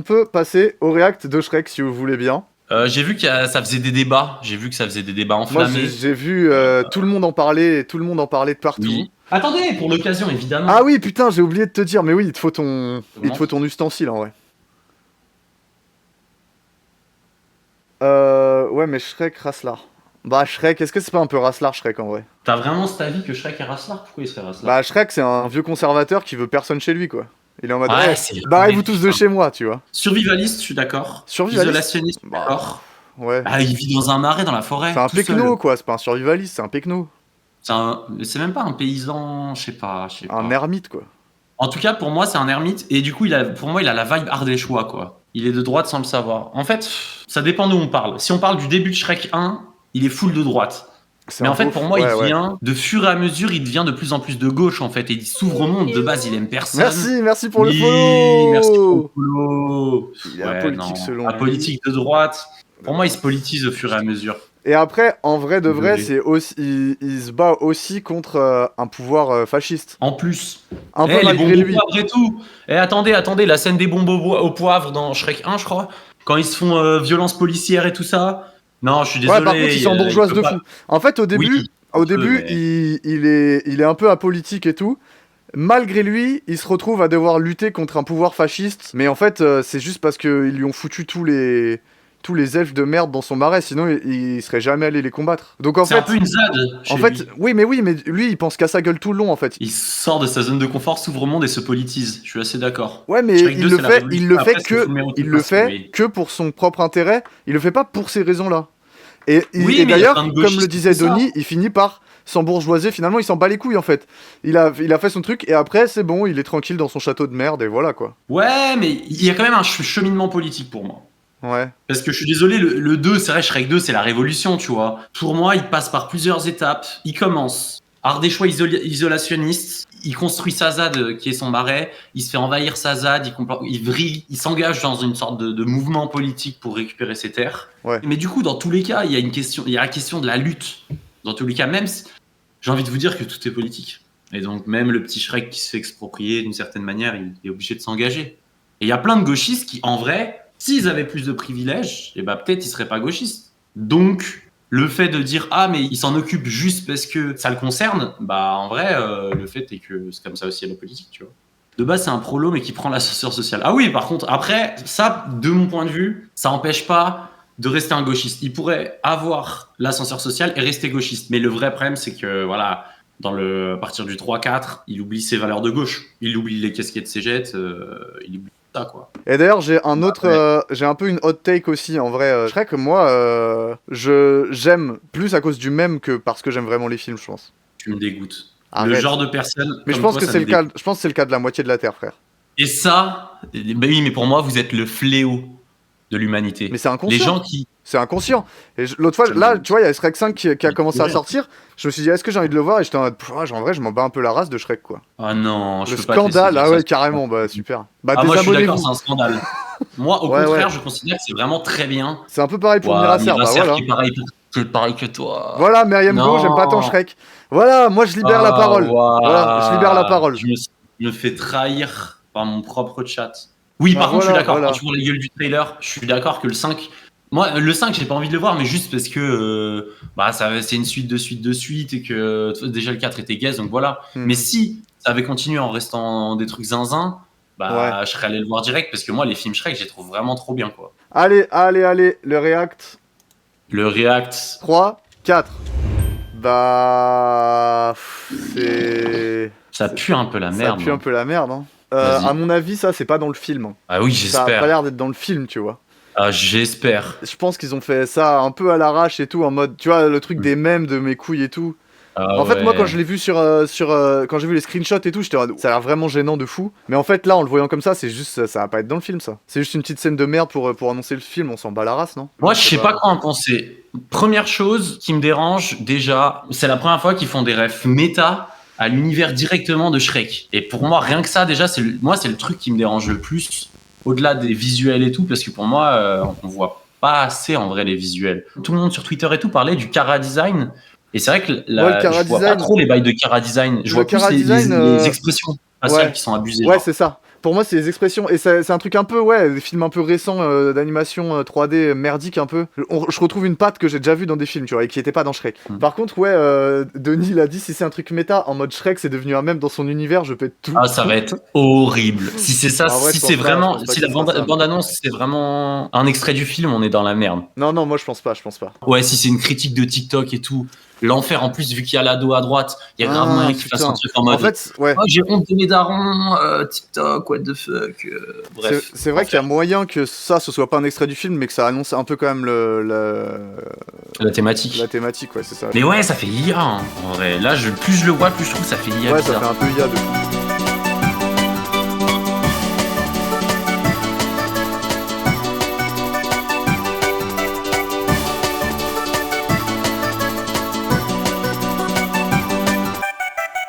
on peut passer au react de Shrek si vous voulez bien. J'ai vu que ça faisait des débats. J'ai vu que ça faisait des débats Moi, enflammés. j'ai vu tout le monde en parler, tout le monde en parlait de partout. Oui. Attendez, pour l'occasion, évidemment. Ah oui, putain, j'ai oublié de te dire, mais oui, il te faut ton ustensile en vrai. Ouais, mais Shrek, Raslar. Bah, Shrek, est-ce que c'est pas un peu Raslar, Shrek, en vrai? T'as vraiment cet avis que Shrek est Raslar? Pourquoi il serait Raslar? Bah, Shrek, c'est un vieux conservateur qui veut personne chez lui, quoi. Il est en mode, Ouais, hey, c'est barrez-vous tous de chez moi, tu vois. Survivaliste, je suis d'accord. Survivaliste. Isolationniste, je suis d'accord. Ouais. Ah, il vit dans un marais, dans la forêt. C'est un tout pecno, seul. quoi. C'est pas un survivaliste, c'est un pecno. C'est même pas un paysan, je sais pas. Un ermite, quoi. En tout cas, pour moi, c'est un ermite. Et du coup, pour moi, il a la vibe ardéchois, quoi. Il est de droite sans le savoir. En fait, ça dépend d'où on parle. Si on parle du début de Shrek 1, il est full de droite. Mais en fait, pour moi, il vient de fur et à mesure, il devient de plus en plus de gauche, en fait. Et il s'ouvre au monde. De base, il aime personne. Merci pour le follow. Merci pour le follow. Il est apolitique selon lui. Apolitique de droite. Pour moi, il se politise au fur et à mesure. Et après, en vrai de vrai, c'est aussi, il se bat aussi contre un pouvoir fasciste. En plus. Un peu malgré les bombes lui. au poivre et tout. Attendez, la scène des bombes au poivre dans Shrek 1, je crois. Quand ils se font violence policière et tout ça. Non, je suis désolé. Ouais, par contre, ils s'embourgeoisent de fou. En fait, au début, il est un peu apolitique et tout. Malgré lui, il se retrouve à devoir lutter contre un pouvoir fasciste. Mais en fait, c'est juste parce qu'ils lui ont foutu tous les elfes de merde dans son marais, sinon il serait jamais allé les combattre. Donc en fait, c'est un peu une ZAD. En fait, oui, mais lui, il pense qu'à sa gueule tout le long, en fait. Il sort de sa zone de confort, s'ouvre au monde et se politise. Je suis assez d'accord. Ouais, mais il le fait que pour son propre intérêt. Il le fait pas pour ces raisons-là. Et d'ailleurs, comme le disait Denis, il finit par s'embourgeoiser. Finalement, il s'en bat les couilles, en fait. Il a fait son truc et après, c'est bon, il est tranquille dans son château de merde et voilà, quoi. Ouais, mais il y a quand même un cheminement politique pour moi. Ouais. Parce que je suis désolé, le 2, c'est vrai, Shrek 2, c'est la révolution, tu vois. Pour moi, il passe par plusieurs étapes. Il commence ardéchois isolationniste, il construit sa ZAD qui est son marais, il se fait envahir sa ZAD, il s'engage dans une sorte de mouvement politique pour récupérer ses terres. Ouais. Mais du coup, dans tous les cas, il y a la question de la lutte. Dans tous les cas, même, j'ai envie de vous dire que tout est politique. Et donc, même le petit Shrek qui se fait exproprier d'une certaine manière, il est obligé de s'engager. Et il y a plein de gauchistes qui, en vrai, s'ils avaient plus de privilèges, peut-être ils seraient pas gauchistes. Donc, le fait de dire « Ah, mais il s'en occupe juste parce que ça le concerne », en vrai, le fait est que c'est comme ça aussi à la politique, tu vois. De base, c'est un prolo, mais qui prend l'ascenseur social. Ah oui, par contre, après, ça, de mon point de vue, ça n'empêche pas de rester un gauchiste. Il pourrait avoir l'ascenseur social et rester gauchiste. Mais le vrai problème, c'est que, voilà, à partir du 3-4, il oublie ses valeurs de gauche. Il oublie les casquettes cégettes, il oublie ça, quoi. Et d'ailleurs, j'ai un peu une hot take aussi, en vrai. Je dirais que moi, j'aime plus à cause du mème que parce que j'aime vraiment les films, je pense. Tu me dégoûtes. Arrête. Le genre de personne. Mais je pense que c'est le cas. Je pense que c'est le cas de la moitié de la Terre, frère. Et ça, oui, mais pour moi, vous êtes le fléau de l'humanité. Mais c'est inconscient. Les gens qui. C'est inconscient. Et l'autre fois, là, tu vois, il y a Shrek 5 qui a commencé à sortir. Je me suis dit, est-ce que j'ai envie de le voir? Et j'étais en mode, en vrai, je m'en bats un peu la race de Shrek, quoi. Ah non, je le peux pas. Le scandale, ah ouais, carrément, bah super. Bah, moi, je suis d'accord, c'est un scandale. Moi, au contraire, je considère que c'est vraiment très bien. C'est un peu pareil pour Miracer, bah voilà. C'est pareil que toi. Voilà, Myriam Go, j'aime pas tant Shrek. Voilà, moi, je libère la parole. Voilà, je libère la parole. Je me fais trahir par mon propre chat. Oui, par contre, je suis d'accord. Quand tu vois la gueule du trailer, je suis d'accord que le 5. Moi, le 5, j'ai pas envie de le voir, mais juste parce que c'est une suite et que déjà le 4 était gaze, donc voilà. Mais si ça avait continué en restant des trucs zinzin, je serais allé le voir direct parce que moi, les films Shrek, je les trouve vraiment trop bien, quoi. Allez, le react. 3, 4. C'est. Ça pue un peu la merde. Ça pue un peu la merde, hein. À mon avis, ça, c'est pas dans le film. Ah oui, j'espère. Ça a pas l'air d'être dans le film, tu vois. Ah, j'espère. Je pense qu'ils ont fait ça un peu à l'arrache et tout, en mode, tu vois, le truc des mèmes de mes couilles et tout. En fait, moi, quand je l'ai vu quand j'ai vu les screenshots et tout, j'étais ça a l'air vraiment gênant de fou. Mais en fait, là, en le voyant comme ça, c'est juste, ça va pas être dans le film, ça. C'est juste une petite scène de merde pour annoncer le film, on s'en bat la race, non? Moi, je sais pas quoi en penser. Première chose qui me dérange, déjà, c'est la première fois qu'ils font des refs méta à l'univers directement de Shrek. Et pour moi, rien que ça, déjà, c'est le truc qui me dérange le plus, au-delà des visuels et tout, parce que pour moi, on voit pas assez en vrai les visuels. Tout le monde sur Twitter et tout parlait du Cara Design. Et c'est vrai que je vois pas trop les bails de Cara Design. Je vois plus les expressions faciales qui sont abusées. Ouais, c'est ça. Pour moi, c'est les expressions. Et c'est un truc un peu, ouais, des films un peu récents d'animation 3D merdique un peu. Je retrouve une patte que j'ai déjà vue dans des films, tu vois, et qui était pas dans Shrek. Par contre, ouais, Denis l'a dit, si c'est un truc méta, en mode Shrek, c'est devenu un mème dans son univers, je pète tout. Ah, ça va être horrible. Si c'est ça, vrai, si c'est vraiment, si la ça. bande-annonce, c'est vraiment un extrait du film, on est dans la merde. Non, moi je pense pas. Ouais, si c'est une critique de TikTok et tout, l'enfer en plus, vu qu'il y a l'ado à droite, il y a grave moyen qu'il fasse un truc en mode. En fait, ouais. Oh, j'ai honte de mes darons, TikTok, what the fuck. Bref. C'est vrai qu'il y a moyen que ça, ce soit pas un extrait du film, mais que ça annonce un peu quand même la thématique. La thématique, ouais, c'est ça. Mais ouais, ça fait IA, hein, en vrai. Là, plus je le vois, plus je trouve que ça fait IA. Ouais, bizarre. ça fait un peu IA de coup.